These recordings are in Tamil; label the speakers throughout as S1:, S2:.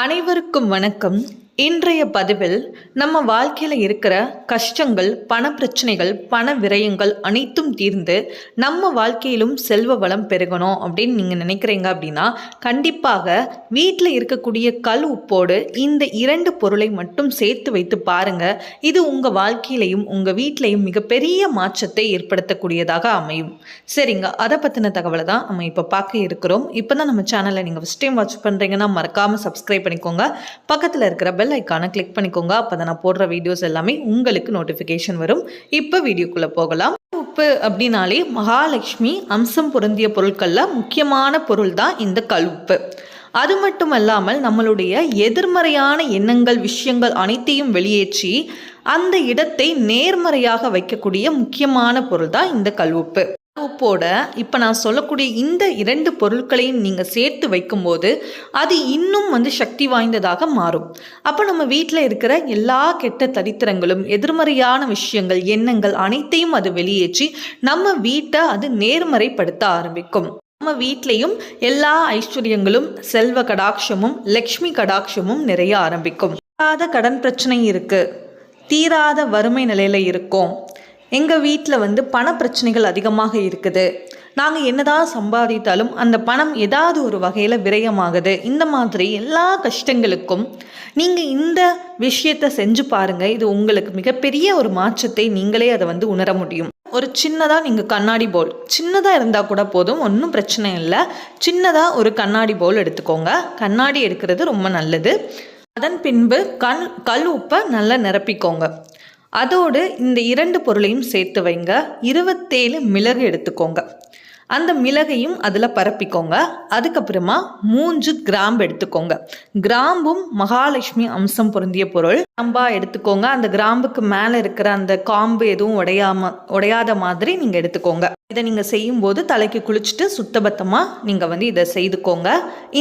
S1: அனைவருக்கும் வணக்கம். இன்றைய பதிவில் நம்ம வாழ்க்கையில் இருக்கிற கஷ்டங்கள், பண பிரச்சனைகள், பண விரயங்கள் அனைத்தும் தீர்ந்து நம்ம வாழ்க்கையிலும் செல்வ வளம் பெருகணும் அப்படின்னு நீங்கள் நினைக்கிறீங்க அப்படின்னா கண்டிப்பாக வீட்டில் இருக்கக்கூடிய கல் உப்போடு இந்த இரண்டு பொருளை மட்டும் சேர்த்து வைத்து பாருங்கள். இது உங்கள் வாழ்க்கையிலையும் உங்கள் வீட்டிலையும் மிகப்பெரிய மாற்றத்தை ஏற்படுத்தக்கூடியதாக அமையும். சரிங்க, அதை பற்றின தகவலை தான் நம்ம இப்போ பார்க்க இருக்கிறோம். இப்போ தான் நம்ம சேனலை நீங்கள் ஃபஸ்ட் டைம் வாட்ச் பண்ணுறீங்கன்னா மறக்காமல் சப்ஸ்கிரைப் பண்ணிக்கோங்க. பக்கத்தில் இருக்கிற பெல் ஐக்கானை கிளிக் பண்ணிக்கோங்க. அப்பதான் நான் போடுற வீடியோஸ் எல்லாமே உங்களுக்கு நோட்டிஃபிகேஷன் வரும். இப்போ வீடியோக்குள்ள போகலாம். உப்பு அப்படின்னாலே மகாலட்சுமி அம்சம் பொருந்திய பொருட்கள்ல முக்கியமான பொருள் தான் இந்த கல் உப்பு. அது மட்டும் அல்லாமல் நம்மளுடைய எதிர்மறையான எண்ணங்கள், விஷயங்கள் அனைத்தையும் வெளியேற்றி அந்த இடத்தை நேர்மறையாக வைக்கக்கூடிய முக்கியமான பொருள் தான் இந்த கல் உப்பு. உப்போட இப்போ நான் சொல்லக்கூடிய இந்த இரண்டு பொருட்களையும் நீங்கள் சேர்த்து வைக்கும்போது அது இன்னும் சக்தி வாய்ந்ததாக மாறும். அப்போ நம்ம வீட்டில் இருக்கிற எல்லா கெட்ட தரித்திரங்களும், எதிர்மறையான விஷயங்கள், எண்ணங்கள் அனைத்தையும் அது வெளியேற்றி நம்ம வீட்டை அது நேர்மறைப்படுத்த ஆரம்பிக்கும். நம்ம வீட்லேயும் எல்லா ஐஸ்வர்யங்களும், செல்வ கடாட்சமும், லக்ஷ்மி கடாட்சமும் நிறைய ஆரம்பிக்கும். தீராத கடன் பிரச்சனை இருக்கு, தீராத வறுமை நிலையில இருக்கும், எங்கள் வீட்டில் பண பிரச்சனைகள் அதிகமாக இருக்குது, நாங்கள் என்னதான் சம்பாதித்தாலும் அந்த பணம் ஏதாவது ஒரு வகையில் விரயமாகுது, இந்த மாதிரி எல்லா கஷ்டங்களுக்கும் நீங்கள் இந்த விஷயத்தை செஞ்சு பாருங்கள். இது உங்களுக்கு மிகப்பெரிய ஒரு மாற்றத்தை நீங்களே அதை உணர முடியும். ஒரு சின்னதாக நீங்கள் கண்ணாடி பவுல், சின்னதாக இருந்தால் கூட போதும், ஒன்றும் பிரச்சனை இல்லை. சின்னதாக ஒரு கண்ணாடி பவுல் எடுத்துக்கோங்க. கண்ணாடி எடுக்கிறது ரொம்ப நல்லது. அதன் பின்பு கல் உப்பை நல்லா நிரப்பிக்கோங்க. அதோடு இந்த இரண்டு பொருளையும் சேர்த்து வைங்க. 27 மிளகு எடுத்துக்கோங்க. அந்த மிளகையும் அதில் பரப்பிக்கோங்க. அதுக்கப்புறமா 3 கிராம்பு எடுத்துக்கோங்க. கிராம்பும் மகாலட்சுமி அம்சம் பொருந்திய பொருள். கிராம்பா எடுத்துக்கோங்க. அந்த கிராம்புக்கு மேலே இருக்கிற அந்த காம்பு எதுவும் உடையாத மாதிரி நீங்கள் எடுத்துக்கோங்க. இதை நீங்கள் செய்யும்போது தலைக்கு குளிச்சுட்டு சுத்தபத்தமாக நீங்கள் இதை செய்துக்கோங்க.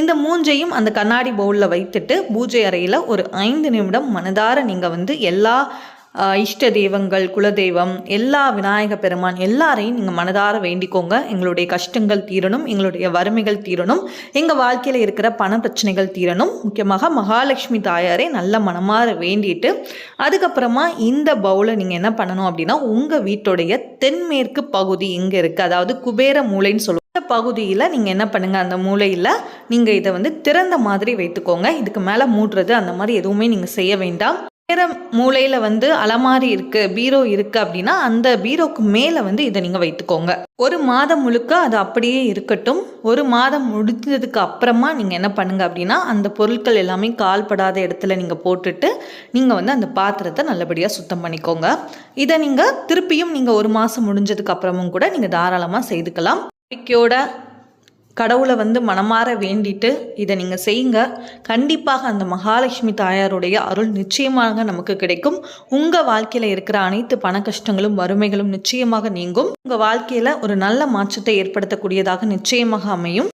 S1: இந்த மூஞ்சையும் அந்த கண்ணாடி பவுலில் வைத்துட்டு பூஜை அறையில் ஒரு 5 நிமிடம் மனதார நீங்கள் எல்லா இஷ்ட தெய்வங்கள், குலதெய்வம், எல்லா விநாயக பெருமான் எல்லாரையும் நீங்கள் மனதார வேண்டிக்கோங்க. எங்களுடைய கஷ்டங்கள் தீரணும், எங்களுடைய வறுமைகள் தீரணும், எங்கள் வாழ்க்கையில் இருக்கிற பண பிரச்சனைகள் தீரணும். முக்கியமாக மகாலட்சுமி தாயாரை நல்ல மனமாற வேண்டிட்டு அதுக்கப்புறமா இந்த பவுலை நீங்கள் என்ன பண்ணணும் அப்படின்னா உங்கள் வீட்டுடைய தென்மேற்கு பகுதி எங்கே இருக்குது, அதாவது குபேர மூலைன்னு சொல்லுவோம், பகுதியில் நீங்கள் என்ன பண்ணுங்கள், அந்த மூலையில் நீங்கள் இதை திறந்த மாதிரி வைத்துக்கோங்க. இதுக்கு மேலே மூடுறது அந்த மாதிரி எதுவுமே நீங்கள் செய்ய வேண்டாம். வேற மூலையில் அலமாரி இருக்குது, பீரோ இருக்குது அப்படின்னா அந்த பீரோக்கு மேலே இதை நீங்கள் வைத்துக்கோங்க. ஒரு மாதம் முழுக்க அது அப்படியே இருக்கட்டும். ஒரு மாதம் முடிஞ்சதுக்கு அப்புறமா நீங்கள் என்ன பண்ணுங்க அப்படின்னா அந்த பொருட்கள் எல்லாமே கால்படாத இடத்துல நீங்கள் போட்டுட்டு நீங்கள் அந்த பாத்திரத்தை நல்லபடியாக சுத்தம் பண்ணிக்கோங்க. இதை நீங்கள் திருப்பியும் நீங்கள் ஒரு மாதம் முடிஞ்சதுக்கு அப்புறமும் கூட நீங்கள் தாராளமாக செய்துக்கலாம். நம்பிக்கையோட கடவுளை மனமாற வேண்டிட்டு இதை நீங்கள் செய்யுங்க. கண்டிப்பாக அந்த மகாலட்சுமி தாயாருடைய அருள் நிச்சயமாக நமக்கு கிடைக்கும். உங்கள் வாழ்க்கையில் இருக்கிற அனைத்து பண கஷ்டங்களும், வறுமைகளும் நிச்சயமாக நீங்கும். உங்கள் வாழ்க்கையில் ஒரு நல்ல மாற்றத்தை ஏற்படுத்தக்கூடியதாக நிச்சயமாக அமையும்.